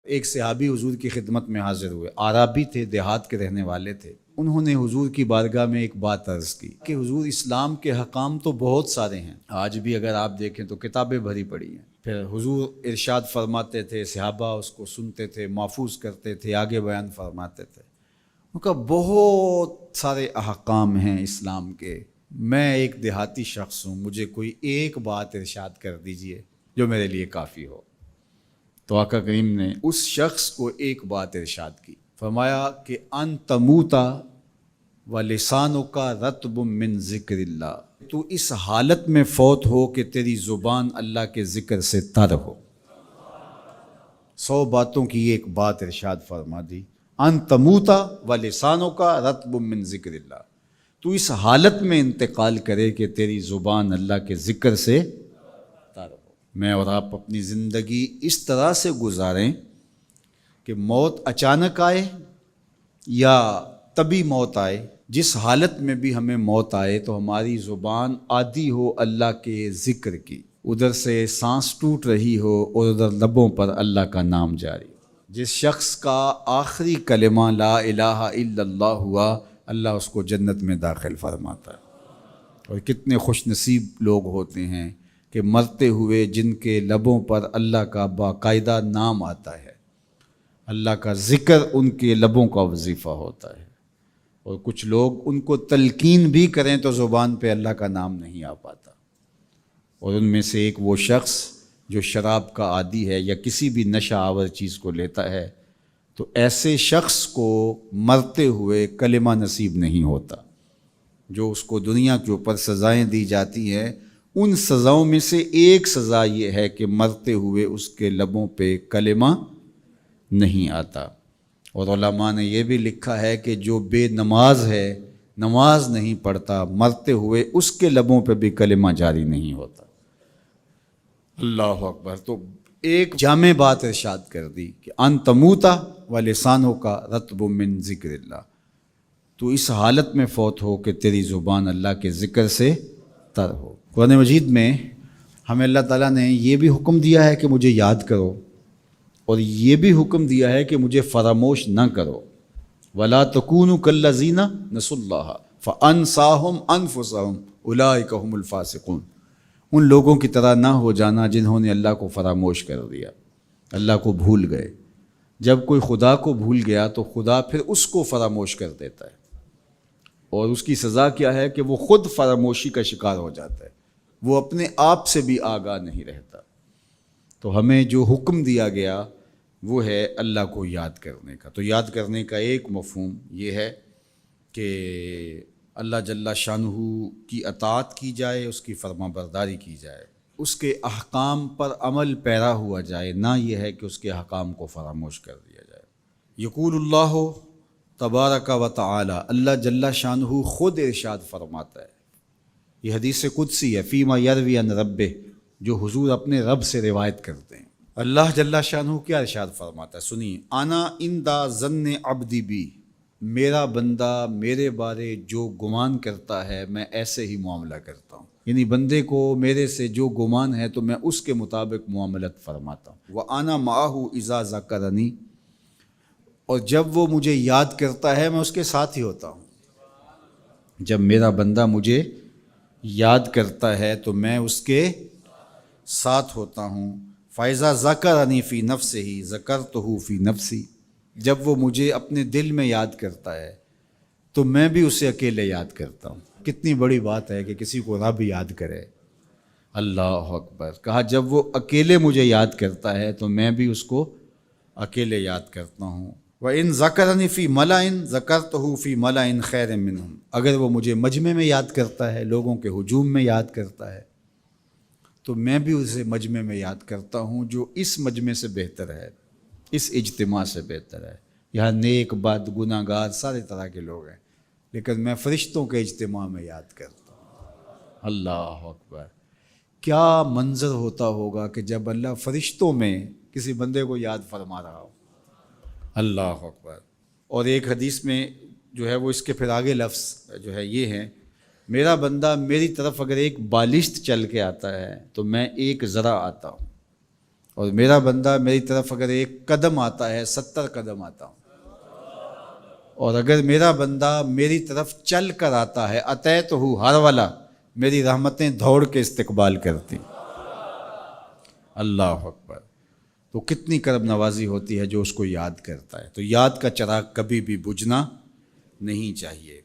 ایک صحابی حضور کی خدمت میں حاضر ہوئے، عرابی تھے، دیہات کے رہنے والے تھے۔ انہوں نے حضور کی بارگاہ میں ایک بات عرض کی کہ حضور اسلام کے حکام تو بہت سارے ہیں، آج بھی اگر آپ دیکھیں تو کتابیں بھری پڑی ہیں۔ پھر حضور ارشاد فرماتے تھے، صحابہ اس کو سنتے تھے، محفوظ کرتے تھے، آگے بیان فرماتے تھے۔ ان کا بہت سارے احکام ہیں اسلام کے، میں ایک دیہاتی شخص ہوں، مجھے کوئی ایک بات ارشاد کر دیجئے جو میرے لیے کافی ہو۔ تو آقا کریم نے اس شخص کو ایک بات ارشاد کی، فرمایا کہ ان تموتا و لسانک رطب من ذکر اللہ، تو اس حالت میں فوت ہو کہ تیری زبان اللہ کے ذکر سے تر ہو۔ 100 باتوں کی ایک بات ارشاد فرما دی، ان تموتا و لسانک رطب من ذکر اللہ، تو اس حالت میں انتقال کرے کہ تیری زبان اللہ کے ذکر سے تر ہو۔ میں اور آپ اپنی زندگی اس طرح سے گزاریں کہ موت اچانک آئے یا طبی موت آئے، جس حالت میں بھی ہمیں موت آئے تو ہماری زبان عادی ہو اللہ کے ذکر کی، ادھر سے سانس ٹوٹ رہی ہو اور ادھر لبوں پر اللہ کا نام جاری ہو۔ جس شخص کا آخری کلمہ لا الہ الا اللہ ہوا، اللہ اس کو جنت میں داخل فرماتا ہے۔ اور کتنے خوش نصیب لوگ ہوتے ہیں کہ مرتے ہوئے جن کے لبوں پر اللہ کا باقاعدہ نام آتا ہے، اللہ کا ذکر ان کے لبوں کا وظیفہ ہوتا ہے۔ اور کچھ لوگ ان کو تلقین بھی کریں تو زبان پہ اللہ کا نام نہیں آ پاتا۔ اور ان میں سے ایک وہ شخص جو شراب کا عادی ہے یا کسی بھی نشہ آور چیز کو لیتا ہے، تو ایسے شخص کو مرتے ہوئے کلمہ نصیب نہیں ہوتا۔ جو اس کو دنیا کے اوپر سزائیں دی جاتی ہیں، ان سزاؤں میں سے ایک سزا یہ ہے کہ مرتے ہوئے اس کے لبوں پہ کلمہ نہیں آتا۔ اور علماء نے یہ بھی لکھا ہے کہ جو بے نماز ہے، نماز نہیں پڑھتا، مرتے ہوئے اس کے لبوں پہ بھی کلمہ جاری نہیں ہوتا۔ اللہ اکبر۔ تو ایک جامع بات ارشاد کر دی کہ ان تموتا و لسانک رطب من ذکر اللہ، تو اس حالت میں فوت ہو کہ تیری زبان اللہ کے ذکر سے تر ہو۔ قرآن مجید میں ہمیں اللہ تعالیٰ نے یہ بھی حکم دیا ہے کہ مجھے یاد کرو، اور یہ بھی حکم دیا ہے کہ مجھے فراموش نہ کرو۔ وَلَا تَكُونُوا كَالَّذِينَ نَسُوا اللَّهَ فَأَنسَاهُمْ أَنفُسَهُمْ أُولَٰئِكَ هُمُ الْفَاسِقُونَ، ان لوگوں کی طرح نہ ہو جانا جنہوں نے اللہ کو فراموش کر دیا، اللہ کو بھول گئے۔ جب کوئی خدا کو بھول گیا تو خدا پھر اس کو فراموش کر دیتا ہے، اور اس کی سزا کیا ہے کہ وہ خود فراموشی کا شکار ہو جاتا ہے، وہ اپنے آپ سے بھی آگاہ نہیں رہتا۔ تو ہمیں جو حکم دیا گیا وہ ہے اللہ کو یاد کرنے کا۔ تو یاد کرنے کا ایک مفہوم یہ ہے کہ اللہ جل شانہ کی اطاعت کی جائے، اس کی فرما برداری کی جائے، اس کے احکام پر عمل پیرا ہوا جائے، نہ یہ ہے کہ اس کے احکام کو فراموش کر دیا جائے۔ یقول اللہ تبارک و تعالی، اللہ جل شانہ خود ارشاد فرماتا ہے، یہ حدیث قدسی ہے، فیما یروی عن ربہ، جو حضور اپنے رب سے روایت کرتے ہیں۔ اللہ جل شانہ کیا ارشاد فرماتا ہے، سنیے، انا عند ظن عبدی بی، میرا بندہ میرے بارے جو گمان کرتا ہے میں ایسے ہی معاملہ کرتا ہوں، یعنی بندے کو میرے سے جو گمان ہے تو میں اس کے مطابق معاملت فرماتا ہوں۔ وَأَنَا مَعَهُ إِذَا ذَكَرَنِي، اور جب وہ مجھے یاد کرتا ہے میں اس کے ساتھ ہی ہوتا ہوں۔ جب میرا بندہ مجھے یاد کرتا ہے تو میں اس کے ساتھ ہوتا ہوں۔ فَإِذَا ذَكَرَنِي فِي نَفْسِهِ ذَكَرْتُهُ فِي نَفْسِي، جب وہ مجھے اپنے دل میں یاد کرتا ہے تو میں بھی اسے اکیلے یاد کرتا ہوں۔ کتنی بڑی بات ہے کہ کسی کو رب یاد کرے، اللہ اکبر۔ کہا جب وہ اکیلے مجھے یاد کرتا ہے تو میں بھی اس کو اکیلے یاد کرتا ہوں۔ وَإِن ذَكَرَنِي فِي مَلَئٍ ذَكَرْتُهُ فِي مَلَئٍ خَيْرٍ مِّنْهُمْ، اگر وہ مجھے مجمع میں یاد کرتا ہے، لوگوں کے ہجوم میں یاد کرتا ہے، تو میں بھی اسے مجمع میں یاد کرتا ہوں جو اس مجمع سے بہتر ہے، اس اجتماع سے بہتر ہے۔ یہاں نیک بد گناہ گار سارے طرح کے لوگ ہیں، لیکن میں فرشتوں کے اجتماع میں یاد کرتا ہوں۔ اللہ اکبر۔ کیا منظر ہوتا ہوگا کہ جب اللہ فرشتوں میں کسی بندے کو یاد فرما رہا ہو، اللہ اکبر۔ اور ایک حدیث میں جو ہے وہ اس کے پھر آگے لفظ جو ہے یہ ہیں، میرا بندہ میری طرف اگر ایک بالشت چل کے آتا ہے تو میں ایک ذرا آتا ہوں، اور میرا بندہ میری طرف اگر 1 قدم آتا ہے 70 قدم آتا ہوں، اور اگر میرا بندہ میری طرف چل کر آتا ہے اتیت ہو ہر والا، میری رحمتیں دوڑ کے استقبال کرتی۔ اللہ اکبر۔ تو کتنی کرم نوازی ہوتی ہے جو اس کو یاد کرتا ہے۔ تو یاد کا چراغ کبھی بھی بجھنا نہیں چاہیے۔